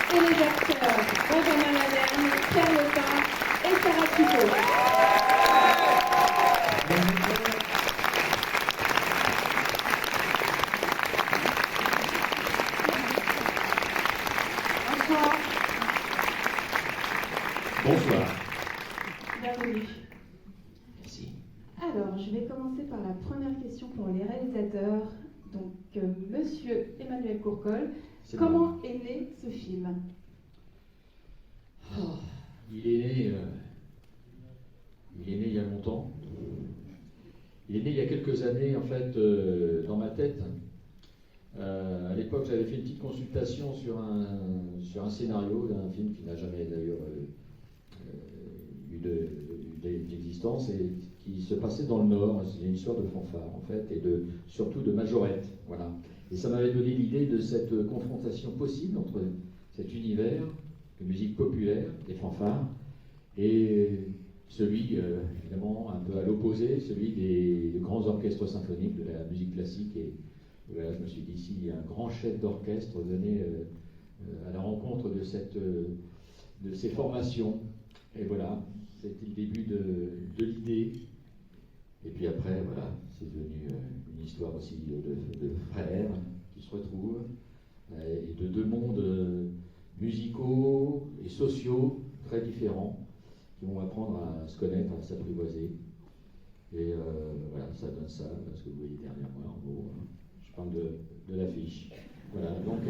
et les acteurs Benjamin Laverne, Pierre Lepin et Sarah Truffaut. Bonsoir. Bonsoir. Bienvenue. Merci. Alors, je vais commencer par la première question pour les réalisateurs. Donc, Monsieur Emmanuel Courcol, comment est né ce film? Il est né il y a longtemps. Il est né il y a quelques années, en fait, dans ma tête. À l'époque, j'avais fait une petite consultation sur un scénario d'un film qui n'a jamais d'ailleurs eu d'existence et qui se passait dans le Nord. C'est une histoire de fanfare, en fait, et surtout de majorette. Voilà. Et ça m'avait donné l'idée de cette confrontation possible entre cet univers de musique populaire, des fanfares, et celui, évidemment, un peu à l'opposé, celui des grands orchestres symphoniques de la musique classique. Et voilà, je me suis dit, si un grand chef d'orchestre venait à la rencontre de ces formations, et voilà, c'était le début de l'idée. Et puis après, voilà, c'est devenu une histoire aussi de frères qui se retrouvent, et de deux mondes musicaux et sociaux très différents, qui vont apprendre à se connaître, à s'apprivoiser. Et voilà, ça donne ça, ce que vous voyez derrière moi, en gros. Je parle de l'affiche. Voilà, donc